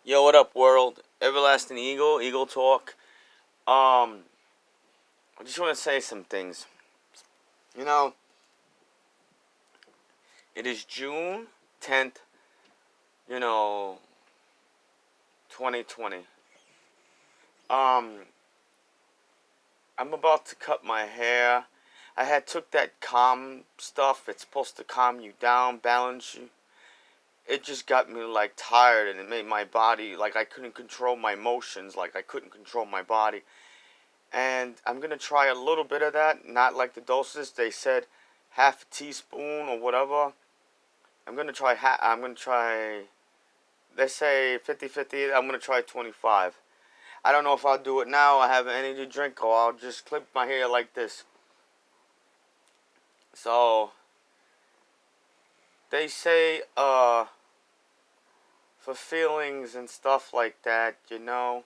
Yo, what up, world? Everlasting Eagle, Eagle Talk. I just want to say some things. You know, it is June 10th, you know, 2020. Um, I'm about to cut my hair. I had took that calm stuff. It's supposed to calm you down, balance you. It just got me like tired, and it made my body like I couldn't control my emotions, like I couldn't control my body. And I'm gonna try a little bit of that, not like the doses. They said half a teaspoon or whatever. I'm gonna try. They say 50-50. I'm gonna try 25. I don't know if I'll do it now. I have an energy drink, or I'll just clip my hair like this. So they say, for feelings and stuff like that, you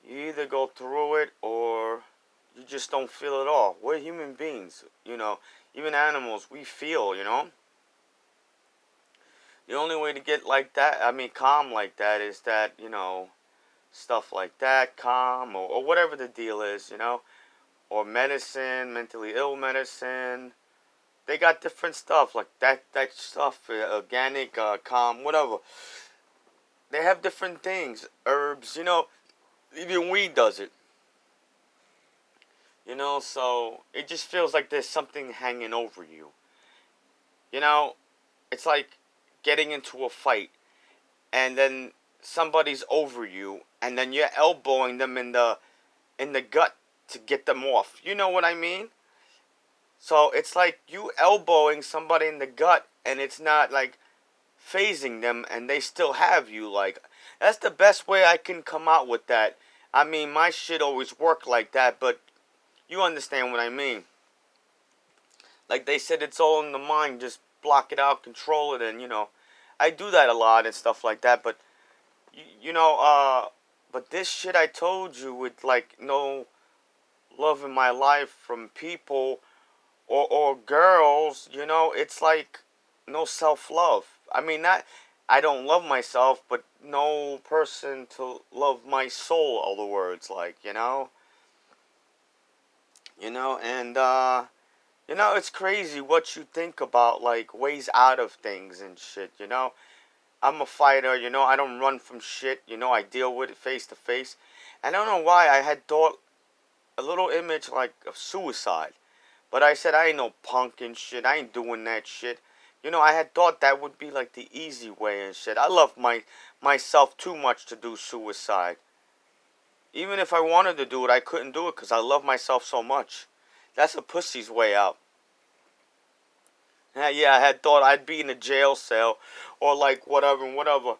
either go through it or you just don't feel it all. We're human beings. Even animals, we feel. The only way to get like that, I mean, calm like that, is that, stuff like that, calm, or whatever the deal is. Or medicine, mentally ill medicine. They got different stuff, like that stuff, organic, calm, whatever. They have different things, herbs. Even weed does it. So it just feels like there's something hanging over you. You know, it's like getting into a fight and then somebody's over you and then you're elbowing them in the gut to get them off. You know what I mean? So it's like you elbowing somebody in the gut and it's not like phasing them and they still have you. Like, that's the best way I can come out with that. I mean, my shit always worked like that, but you understand what I mean. Like they said, it's all in the mind. Just block it out, control it, and I do that a lot and stuff like that. But you know, but this shit I told you, with like no love in my life from people or girls, it's like no self love. I mean, not I don't love myself, but no person to love my soul. Other words, like and it's crazy what you think about, like, ways out of things and shit. I'm a fighter. I don't run from shit. I deal with it face to face. And I don't know why I had thought a little image like of suicide. But I said I ain't no punk and shit. I ain't doing that shit. I had thought that would be like the easy way and shit. I love myself too much to do suicide. Even if I wanted to do it, I couldn't do it because I love myself so much. That's a pussy's way out. Yeah, I had thought I'd be in a jail cell or like whatever and whatever.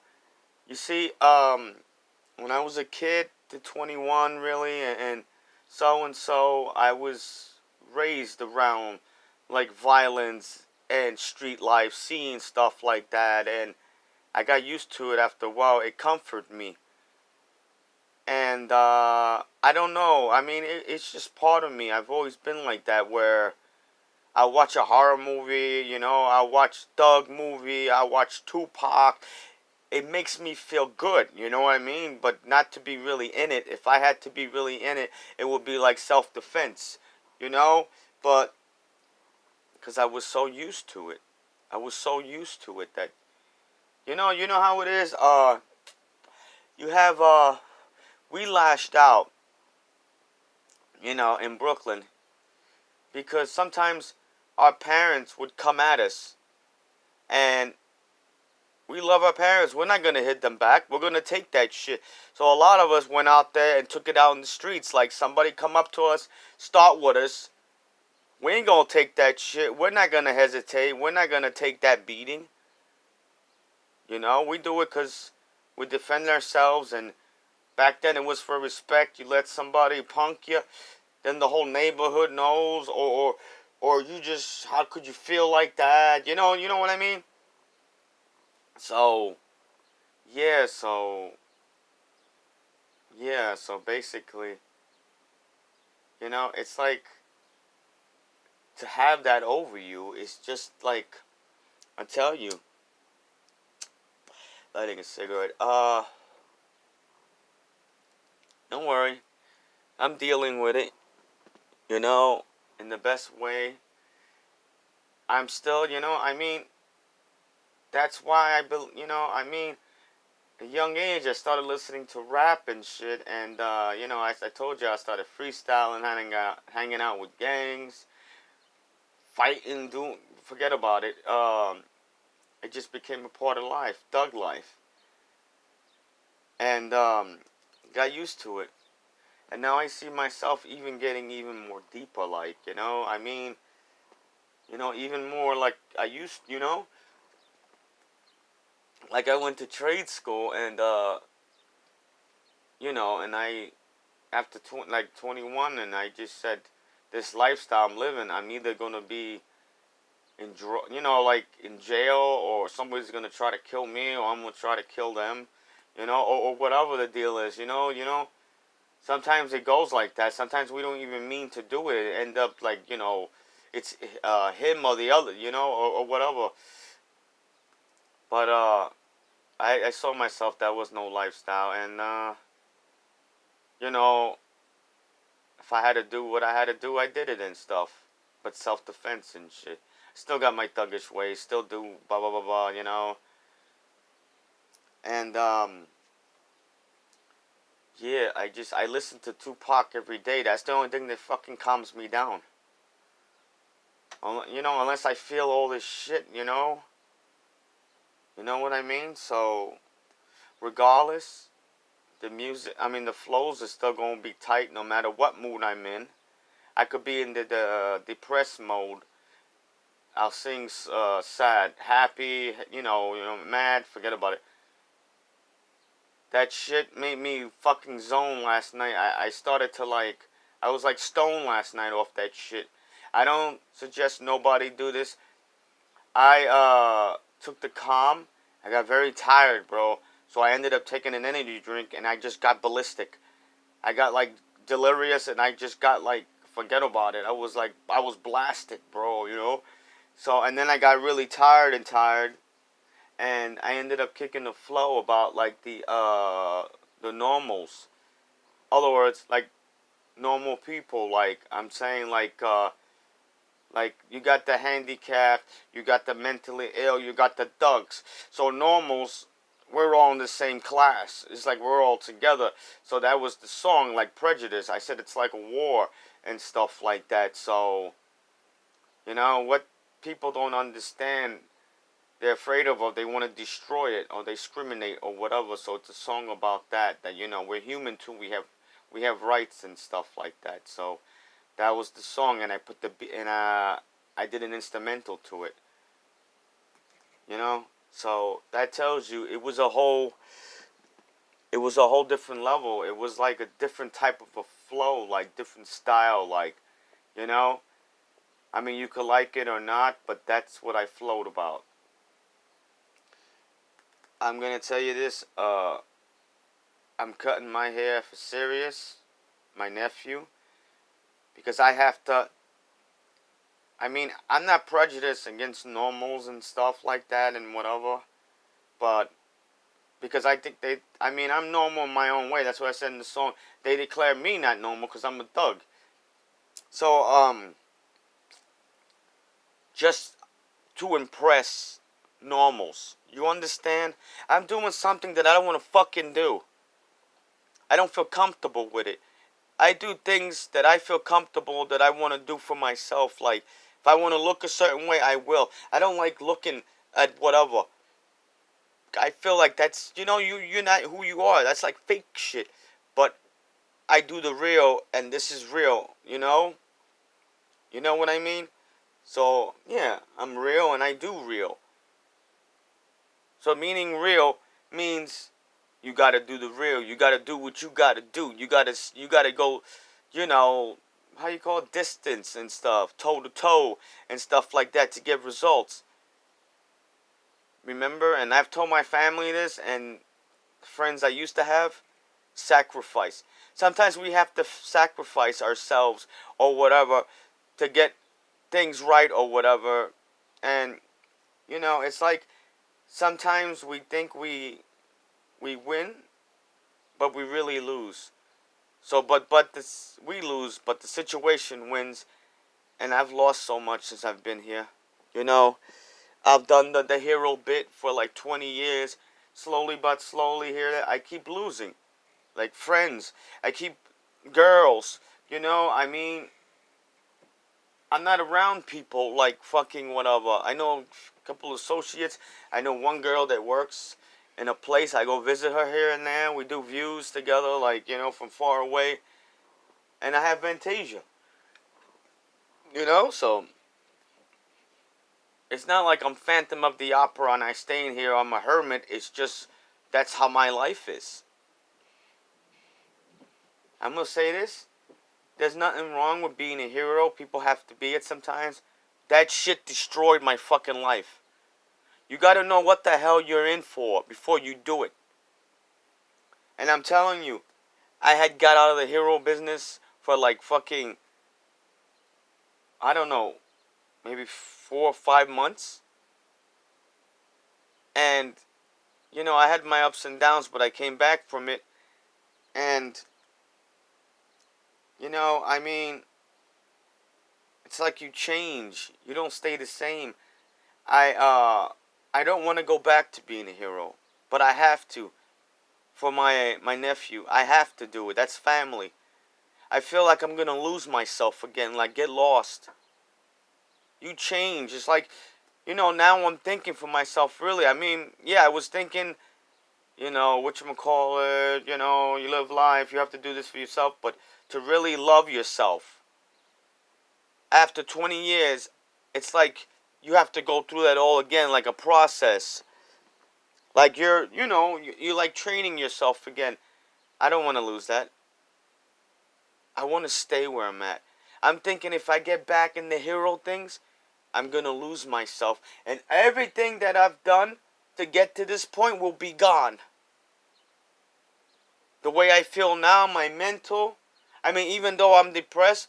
You see, when I was a kid to 21 really and so, I was raised around like violence and street life, seeing stuff like that, and I got used to it after a while. It comforted me. And I don't know. I mean, it's just part of me. I've always been like that, where I watch a horror movie. I watch Thug movie. I watch Tupac. It makes me feel good. You know what I mean? But not to be really in it. If I had to be really in it, it would be like self defense. You know? But because I was so used to it, I was so used to it that you know how it is. You have we lashed out. In Brooklyn, because sometimes our parents would come at us, and we love our parents. We're not gonna hit them back. We're gonna take that shit. So a lot of us went out there and took it out in the streets. Like, somebody come up to us, start with us. We ain't gonna take that shit. We're not gonna hesitate. We're not gonna take that beating. We do it because we defend ourselves. And back then it was for respect. You let somebody punk you, then the whole neighborhood knows, or you just, how could you feel like that? You know what I mean? So yeah, so so basically, it's like, to have that over you is just like, I tell you, lighting a cigarette. Don't worry. I'm dealing with it, you know, in the best way. I'm still, that's why at a young age, I started listening to rap and shit, and as I told you, I started freestyling, hanging out with gangs, fighting, doing, forget about it. It just became a part of life, thug life, and got used to it. And now I see myself even getting even more deeper, like, even more like I used, like I went to trade school, and and I after 21, and I just said, this lifestyle I'm living, I'm either gonna be like in jail, or somebody's gonna try to kill me, or I'm gonna try to kill them, or whatever the deal is, Sometimes it goes like that. Sometimes we don't even mean to do it. It end up like, it's him or the other, or whatever. But I saw myself that was no lifestyle, and you know, if I had to do what I had to do, I did it and stuff. But self defense and shit. Still got my thuggish ways. Still do blah blah blah blah. And yeah, I listen to Tupac every day. That's the only thing that fucking calms me down. Unless I feel all this shit. You know what I mean? So regardless, the flows are still gonna be tight no matter what mood I'm in. I could be in the depressed mode. I'll sing sad, happy, mad. Forget about it. That shit made me fucking zone last night. I started to I was like stoned last night off that shit. I don't suggest nobody do this. I took the calm. I got very tired, bro. So I ended up taking an energy drink, and I just got ballistic. I got like delirious, and I just got like, forget about it. I was blasted, bro. So, and then I got really tired, and I ended up kicking the flow about like the normals. Other words, like normal people. Like I'm saying, like you got the handicapped, you got the mentally ill, you got the thugs. So normals, we're all in the same class. It's like we're all together. So that was the song, like Prejudice. I said it's like a war and stuff like that. So, what people don't understand, they're afraid of, or they want to destroy it, or they discriminate or whatever. So it's a song about that. That we're human too. We have rights and stuff like that. So that was the song, and I put I did an instrumental to it. So that tells you it was a whole different level. It was like a different type of a flow, like different style, like you know. I mean, you could like it or not, but that's what I flowed about. I'm gonna tell you this. I'm cutting my hair for serious, my nephew, because I have to. I mean, I'm not prejudiced against normals and stuff like that and whatever, but because I think I'm normal in my own way. That's what I said in the song. They declare me not normal because I'm a thug. So, just to impress normals. You understand? I'm doing something that I don't want to fucking do. I don't feel comfortable with it. I do things that I feel comfortable that I want to do for myself. Like, if I want to look a certain way, I will. I don't like looking at whatever. I feel like that's, you're not who you are. That's like fake shit. But I do the real, and this is real, You know what I mean? So, yeah, I'm real and I do real. So, meaning real means you gotta do the real. You gotta do what you gotta do. You gotta go, how you call it, distance and stuff, toe to toe and stuff like that to get results. Remember? And I've told my family this and friends I used to have, sacrifice. Sometimes we have to sacrifice ourselves or whatever to get things right or whatever. And it's like sometimes we think we win, but we really lose. So, but this we lose, but the situation wins, and I've lost so much since I've been here. You know, I've done the hero bit for like 20 years. Slowly but slowly here, I keep losing. Like friends, I keep girls. You know, I mean, I'm not around people like fucking whatever. I know a couple of associates. I know one girl that works in a place. I go visit her here and there. We do views together, like, from far away. And I have Fantasia. So it's not like I'm Phantom of the Opera and I stay in here. I'm a hermit. It's just that's how my life is. I'm gonna say this. There's nothing wrong with being a hero. People have to be it sometimes. That shit destroyed my fucking life. You gotta know what the hell you're in for before you do it. And I'm telling you, I had got out of the hero business for like fucking, I don't know, maybe 4 or 5 months. And, I had my ups and downs, but I came back from it. And, I mean, it's like you change. You don't stay the same. I don't want to go back to being a hero, but I have to. For my nephew, I have to do it. That's family. I feel like I'm gonna lose myself again, like get lost. You change. It's like, now I'm thinking for myself. Really, I mean, yeah, I was thinking, whatchamacallit, you live life. You have to do this for yourself, but to really love yourself after 20 years, it's like you have to go through that all again, like a process. Like you're like training yourself again. I don't want to lose that. I want to stay where I'm at. I'm thinking if I get back in the hero things, I'm going to lose myself. And everything that I've done to get to this point will be gone. The way I feel now, my mental. I mean, even though I'm depressed,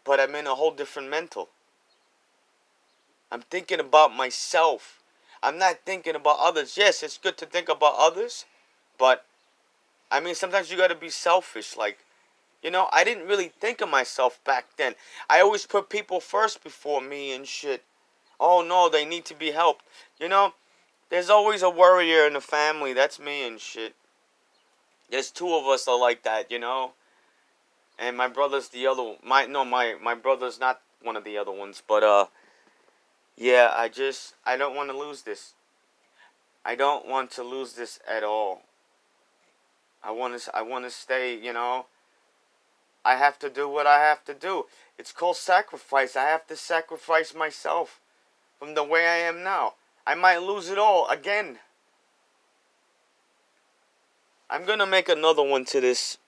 but I'm in a whole different mental. I'm thinking about myself. I'm not thinking about others. Yes, it's good to think about others, but I mean, sometimes you gotta be selfish. Like, I didn't really think of myself back then. I always put people first before me and shit. Oh no, they need to be helped. There's always a worrier in the family. That's me and shit. There's two of us are like that. And my brother's the other. My brother's not one of the other ones. But yeah, I don't want to lose this. I don't want to lose this at all. I want to stay. I have to do what I have to do. It's called sacrifice. I have to sacrifice myself from the way I am now. I might lose it all again. I'm gonna make another one to this.